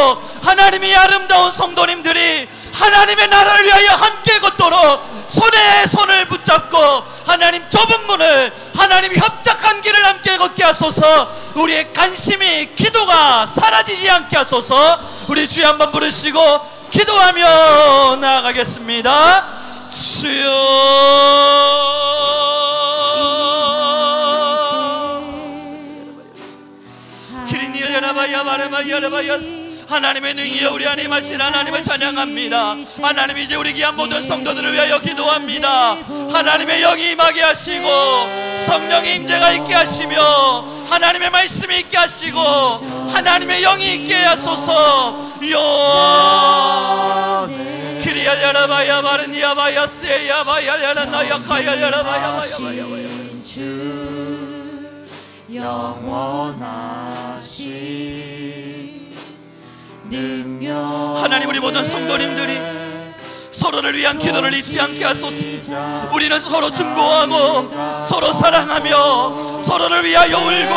하나님이 아름다운 성도님들이 하나님의 나라를 위하여 함께 걷도록 손에 손을 붙잡고, 하나님 좁은 문을, 하나님 협착한 길을 함께 걷게 하소서. 우리의 관심이, 기도가 사라지지 않게 하소서. 우리 주여 한번 부르시고 기도하며 나아가겠습니다. 주여, 하나님의 능이여, 우리 안에 임하신 하나님을 찬양합니다. 하나님, 이제 우리 귀한 모든 성도들을 위하여 기도합니다. 하나님의 영이 임하게 하시고, 성령의 임재가 있게 하시며, 하나님의 말씀이 있게 하시고, 하나님의 영이 있게 하소서. 키리야야라바야 바르니야바야스야바야야나야카야야라바야바야바야. 영원하신 능력. 하나님, 우리 모든 성도님들이 서로를 위한 기도를 잊지 않게 하소서. 우리는 서로 중보하고, 서로 사랑하며, 서로를 위하여 울고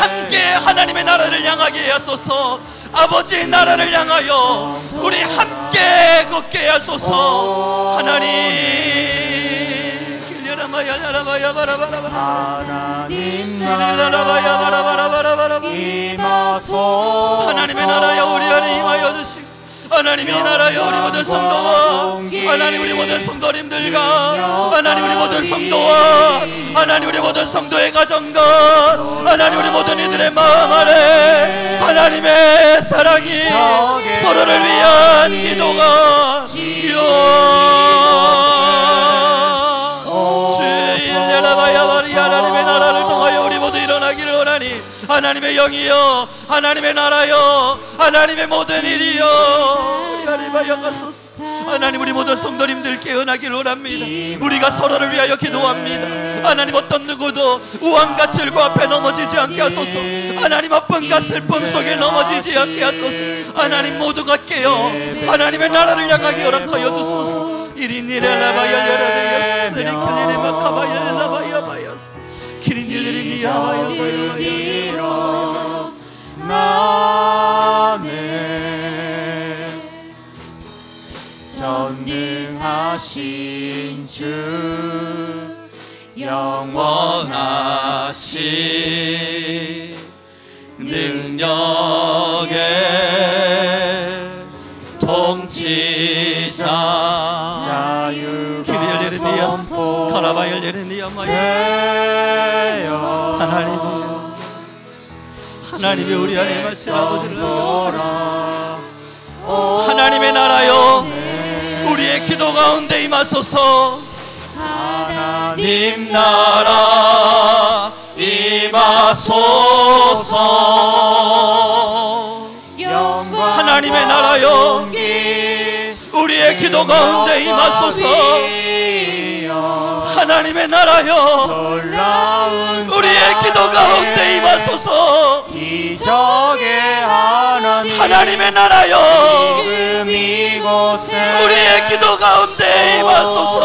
함께 하나님의 나라를 향하게 하소서. 아버지의 나라를 향하여 우리 함께 걷게 하소서. 하나님 하나님 나라 임하소서. 하나님의 나라여 우리 안에 임하여 주시고 하나님의 나라여 우리 모든 성도와 하나님 우리 모든 성도님들과 하나님 우리 모든 성도와 하나님 우리 모든 성도의 가정과 하나님 우리 모든 이들의 마음 안에 하나님의 사랑이 서로를 위한 기도가 하나님의 나라를 통하여 우리 모두 일어나기를 원하니 하나님의 영이여 하나님의 나라여 하나님의 모든 일이여 하나님 우리 모든 성도님들 깨어나기를 원합니다. 우리가 서로를 위하여 기도합니다. 하나님 어떤 누구도 우환과 질고 앞에 넘어지지 않게 하소서. 하나님 아픔과 슬픔 속에 넘어지지 않게 하소서. 하나님 모두가 깨어 하나님의 나라를 향하게 허락하여 주소서. 전능하신 주 영원하신 능력의 통치자 자유가 하나님이 우리 안에 말씀 아버지를 하나님의 나라여 우리의 기도 가운데 임하소서. 하나님 나라 임하소서. 하나님의 나라여 우리의 기도 가운데 임하소서. 하나님의 나라여 우리의 기도 가운데 임하소서. 하나님의 나라여 우리의 기도 가운데 임하소서.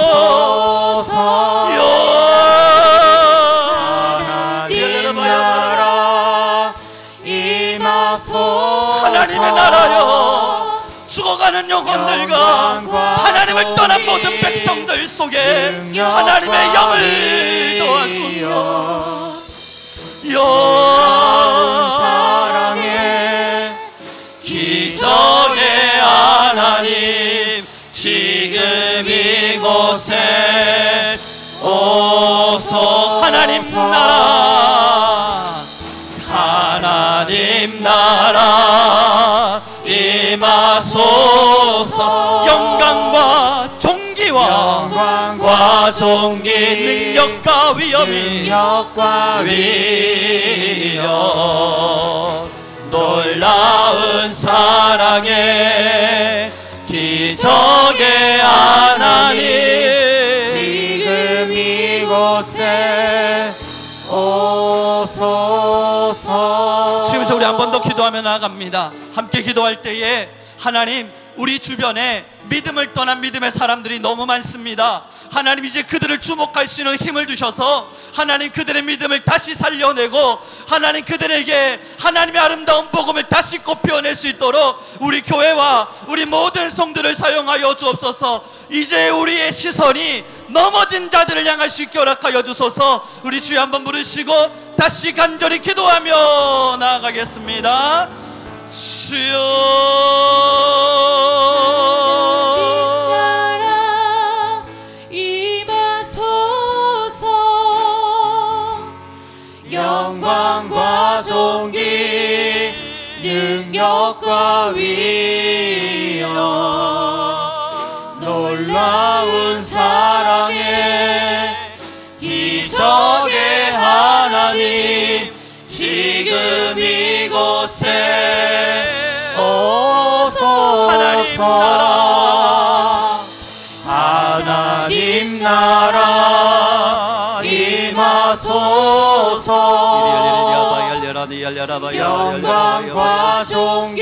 하나님의 나라여 죽어가는 영혼들과 하나님을 떠난 모든 백성들 속에 하나님의 영을 더하소서. 사랑의 기적의 하나님 지금 이곳에 오소. 하나님 나라 하나님 나라 임하소서. 영광과 존귀와 존귀 능력과 위엄이 놀라운 사랑의 기적의 하나님 지금 이곳에 오소서. 지금부터 우리 한 번 더 기도하며 나아갑니다. 함께 기도할 때에 하나님 우리 주변에 믿음을 떠난 믿음의 사람들이 너무 많습니다. 하나님 이제 그들을 주목할 수 있는 힘을 주셔서 하나님 그들의 믿음을 다시 살려내고 하나님 그들에게 하나님의 아름다운 복음을 다시 꽃피워낼 수 있도록 우리 교회와 우리 모든 성들을 사용하여 주옵소서. 이제 우리의 시선이 넘어진 자들을 향할 수 있게 허락하여 주소서. 우리 주여 한번 부르시고 다시 간절히 기도하며 나아가겠습니다. 주여 영광과 존귀 능력과 위엄 놀라운 사랑의 기적의 하나님 지금 이곳에 오소서. 하나님 나라 하나님 나라 임하소서. 영광과 존귀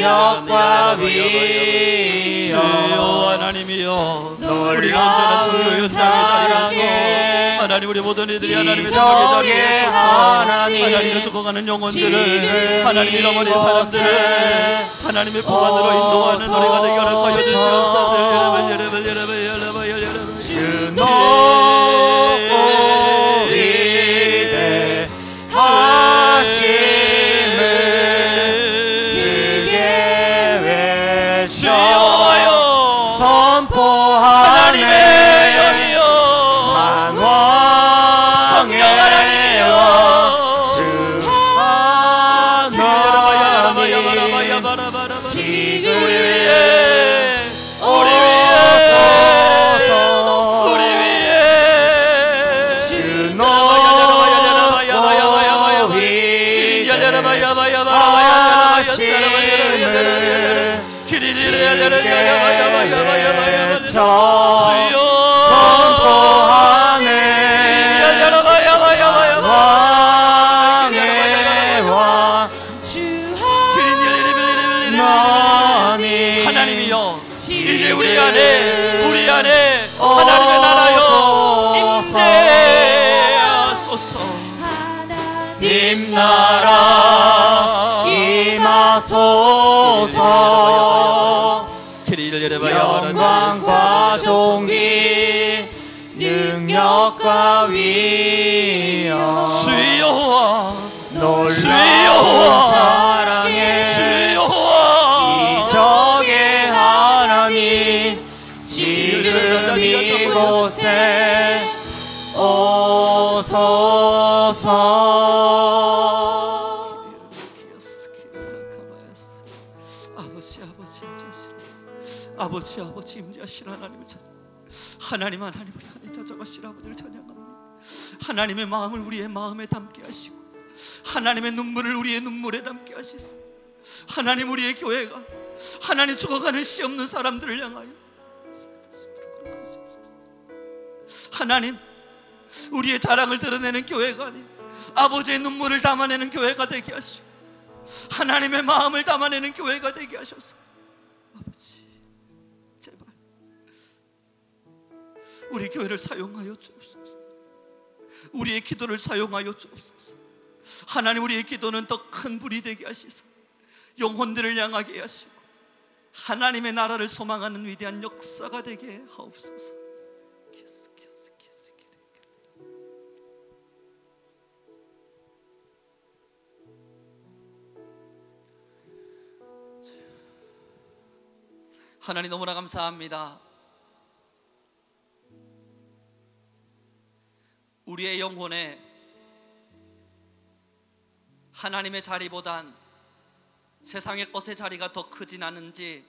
능력과 위엄 주여 하나님이여 우리가 놀라운 언제나 성교 현장의 자리에서 사랑에 하나님 우리 모든 이들이 하나님의 이적의 생각의 자리에 서서 하나님 하나님의 죽어가는 영혼들을 지금 하나님 잃어버린 이곳에 사람들을 하나님의 보관으로 인도하는 노래가 되게 하여 주시옵소서. 주 높고 위대하심을 크게 외쳐 선포하네. 하나님의 영이여 만왕의 성령 하나님이여 주 하나님 지금 우리 위에 주 높고 위대하심을 주여 선포하네. 왕의 왕 주 하나님 하나님이여 이제 우리 안에 하나님의 나라여 임재하소서. 님 나라 임하소서. 영광과 존귀 능력과 위엄 주여와 놀라운 주여와 사랑에 주여와 이적의 하나님 지금 이곳에 오소서. 아버지 임재하시는 하나님을 찬양. 하나님 우리 안에 찾아가시는 아버지를 찬양합니다. 하나님의 마음을 우리의 마음에 담게 하시고 하나님의 눈물을 우리의 눈물에 담게 하시소. 하나님 우리의 교회가 하나님 죽어가는 씨 없는 사람들을 향하여 하나님 우리의 자랑을 드러내는 교회가 아닌 아버지의 눈물을 담아내는 교회가 되게 하시고 하나님의 마음을 담아내는 교회가 되게 하셔서 아버지 제발 우리 교회를 사용하여 주옵소서. 우리의 기도를 사용하여 주옵소서. 하나님 우리의 기도는 더 큰 불이 되게 하시사 영혼들을 향하게 하시고 하나님의 나라를 소망하는 위대한 역사가 되게 하옵소서. 하나님 너무나 감사합니다. 우리의 영혼에 하나님의 자리보단 세상의 것의 자리가 더 크진 않은지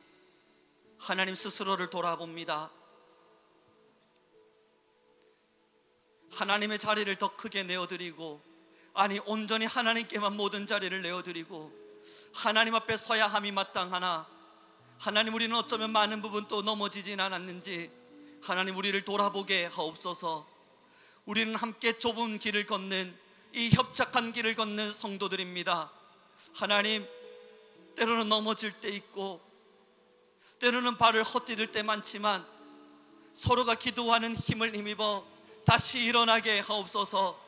하나님 스스로를 돌아봅니다. 하나님의 자리를 더 크게 내어드리고 아니 온전히 하나님께만 모든 자리를 내어드리고 하나님 앞에 서야 함이 마땅하나 하나님 우리는 어쩌면 많은 부분 또 넘어지진 않았는지 하나님 우리를 돌아보게 하옵소서. 우리는 함께 좁은 길을 걷는 이 협착한 길을 걷는 성도들입니다. 하나님 때로는 넘어질 때 있고 때로는 발을 헛디딜 때 많지만 서로가 기도하는 힘을 힘입어 다시 일어나게 하옵소서.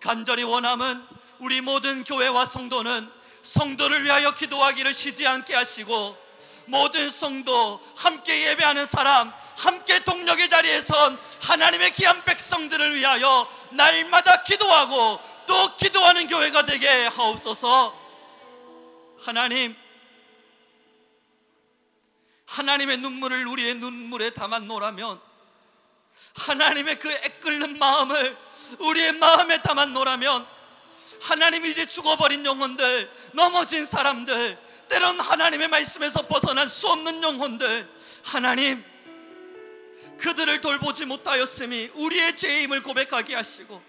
간절히 원함은 우리 모든 교회와 성도는 성도를 위하여 기도하기를 쉬지 않게 하시고 모든 성도 함께 예배하는 사람 함께 동력의 자리에 선 하나님의 귀한 백성들을 위하여 날마다 기도하고 또 기도하는 교회가 되게 하옵소서. 하나님의 눈물을 우리의 눈물에 담아 놓으라면 하나님의 그 애끓는 마음을 우리의 마음에 담아 놓으라면 하나님이 이제 죽어버린 영혼들 넘어진 사람들 때론 하나님의 말씀에서 벗어난 수 없는 영혼들 하나님 그들을 돌보지 못하였음이 우리의 죄임을 고백하게 하시고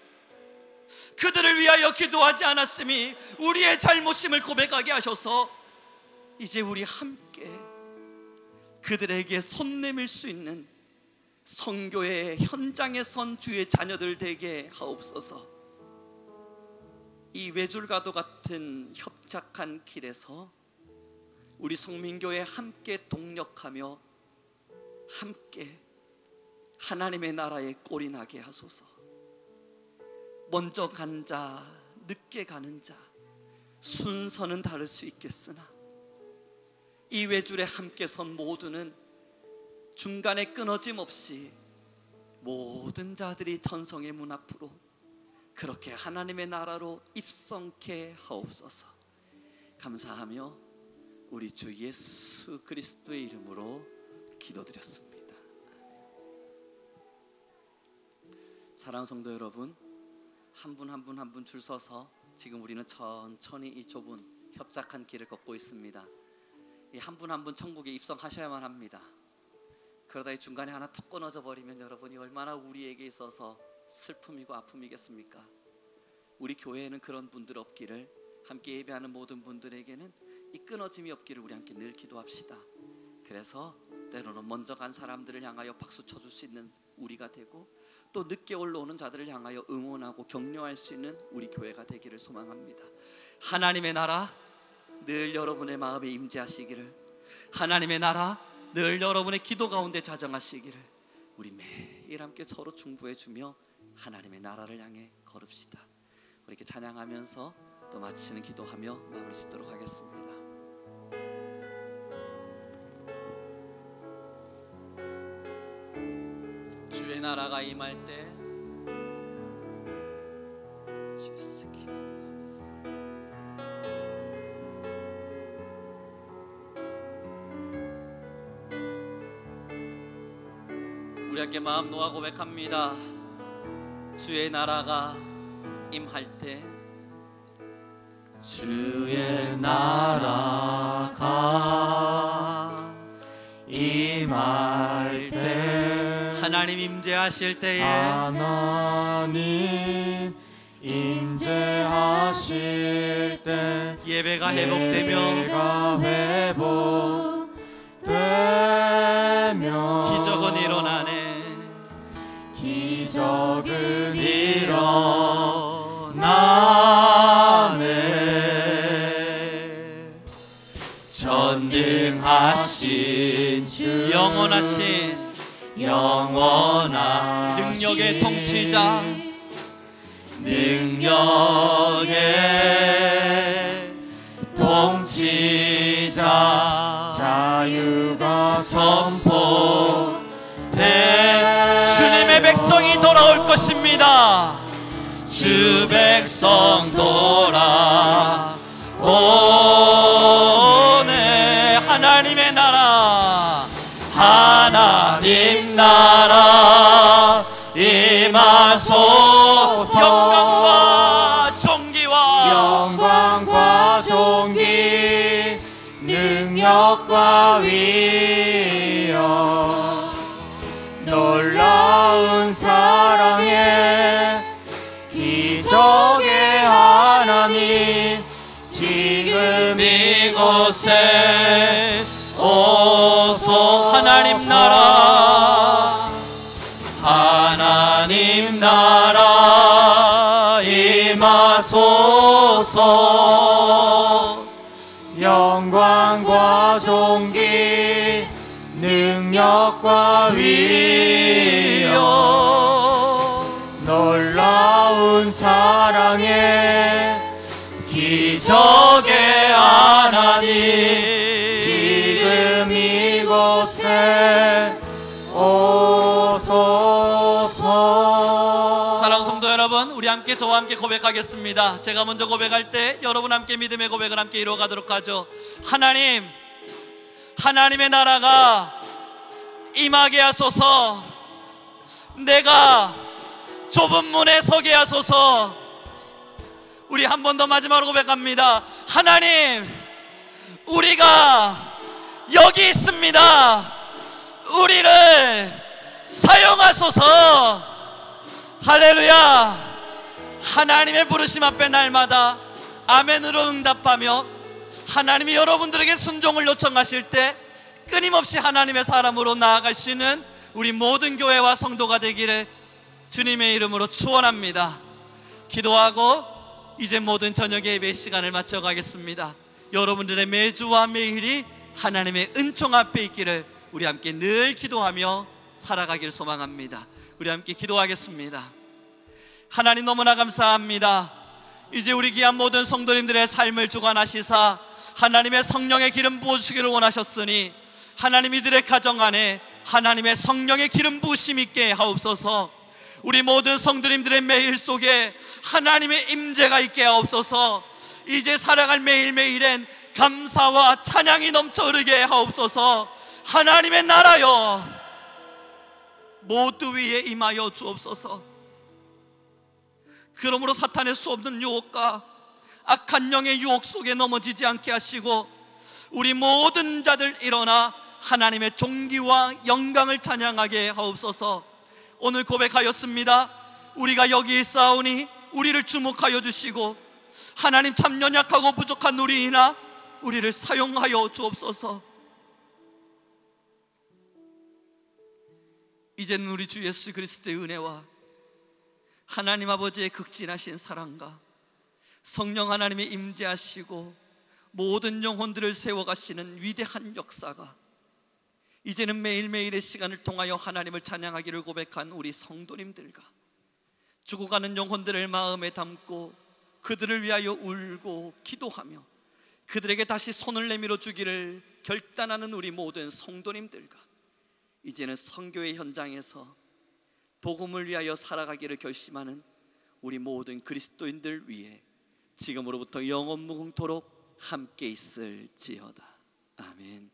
그들을 위하여 기도하지 않았음이 우리의 잘못임을 고백하게 하셔서 이제 우리 함께 그들에게 손 내밀 수 있는 선교의 현장에 선 주의 자녀들 되게 하옵소서. 이 외줄과도 같은 협착한 길에서 우리 성민교회 함께 동력하며 함께 하나님의 나라에 꼴이 나게 하소서. 먼저 간 자, 늦게 가는 자, 순서는 다를 수 있겠으나 이 외줄에 함께 선 모두는 중간에 끊어짐 없이 모든 자들이 전성의 문 앞으로 그렇게 하나님의 나라로 입성케 하옵소서. 감사하며 우리 주 예수 그리스도의 이름으로 기도드렸습니다. 사랑하는 성도 여러분, 한 분 한 분 한 분 줄 서서 지금 우리는 천천히 이 좁은 협착한 길을 걷고 있습니다. 이 한 분 한 분 천국에 입성하셔야만 합니다. 그러다 이 중간에 하나 턱 끊어져 버리면 여러분이 얼마나 우리에게 있어서 슬픔이고 아픔이겠습니까? 우리 교회에는 그런 분들 없기를, 함께 예배하는 모든 분들에게는 이 끊어짐이 없기를 우리 함께 늘 기도합시다. 그래서 때로는 먼저 간 사람들을 향하여 박수 쳐줄 수 있는 우리가 되고, 또 늦게 올라오는 자들을 향하여 응원하고 격려할 수 있는 우리 교회가 되기를 소망합니다. 하나님의 나라 늘 여러분의 마음에 임재하시기를, 하나님의 나라 늘 여러분의 기도 가운데 자정하시기를, 우리 매일 함께 서로 중보해 주며 하나님의 나라를 향해 걸읍시다. 우리 이렇게 찬양하면서 또 마치는 기도하며 마무리 짓도록 하겠습니다. 주의 나라가 임할 때 우리 함께 마음 놓아 고백합니다. 주의 나라가 임할 때, 주의 나라가 임할 때, 하나님 임재하실 때에, 하나님 임재하실 때, 예배가 회복되며 기적은 일어나네. 기적은 일어나네. 전능하신 주, 영원하신 능력의 통치자, 능력의 통치자, 자유가 선포돼 주님의 백성이 돌아올 것입니다. 주 백성 돌아오네. 하나님의 나라, 하나님 나라 임하소서. 영광과 존귀 능력과 위엄, 놀라운 사랑의 기적의 하나님, 지금 이곳에 오소. 하나님 나라, 하나님 나라 임하소서. 영광과 존귀 능력과 위엄, 놀라운 사랑의 기적의 하나님, 지금 이곳에 오소서. 사랑하는 성도 여러분, 우리 함께 저와 함께 고백하겠습니다. 제가 먼저 고백할 때 여러분 함께 믿음의 고백을 함께 이루어가도록 하죠. 하나님의 나라가 임하게 하소서. 내가 좁은 문에 서게 하소서. 우리 한 번 더 마지막으로 고백합니다. 하나님, 우리가 여기 있습니다. 우리를 사용하소서. 할렐루야. 하나님의 부르심 앞에 날마다 아멘으로 응답하며 하나님이 여러분들에게 순종을 요청하실 때 끊임없이 하나님의 사람으로 나아갈 수 있는 우리 모든 교회와 성도가 되기를 주님의 이름으로 축원합니다. 기도하고 이제 모든 저녁 예배 시간을 마쳐가겠습니다. 여러분들의 매주와 매일이 하나님의 은총 앞에 있기를 우리 함께 늘 기도하며 살아가기를 소망합니다. 우리 함께 기도하겠습니다. 하나님 너무나 감사합니다. 이제 우리 귀한 모든 성도님들의 삶을 주관하시사 하나님의 성령의 기름 부어주시기를 원하셨으니 하나님 이들의 가정 안에 하나님의 성령의 기름 부으심 있게 하옵소서. 우리 모든 성도님들의 매일 속에 하나님의 임재가 있게 하옵소서. 이제 살아갈 매일매일엔 감사와 찬양이 넘쳐 흐르게 하옵소서. 하나님의 나라여 모두 위에 임하여 주옵소서. 그러므로 사탄의 수없는 유혹과 악한 영의 유혹 속에 넘어지지 않게 하시고 우리 모든 자들 일어나 하나님의 존귀와 영광을 찬양하게 하옵소서. 오늘 고백하였습니다. 우리가 여기 있사오니 우리를 주목하여 주시고 하나님 참 연약하고 부족한 우리이나 우리를 사용하여 주옵소서. 이제는 우리 주 예수 그리스도의 은혜와 하나님 아버지의 극진하신 사랑과 성령 하나님의 임재하시고 모든 영혼들을 세워가시는 위대한 역사가 이제는 매일매일의 시간을 통하여 하나님을 찬양하기를 고백한 우리 성도님들과 죽어가는 영혼들을 마음에 담고 그들을 위하여 울고 기도하며 그들에게 다시 손을 내밀어 주기를 결단하는 우리 모든 성도님들과 이제는 선교의 현장에서 복음을 위하여 살아가기를 결심하는 우리 모든 그리스도인들 위해 지금으로부터 영원 무궁토록 함께 있을지어다. 아멘.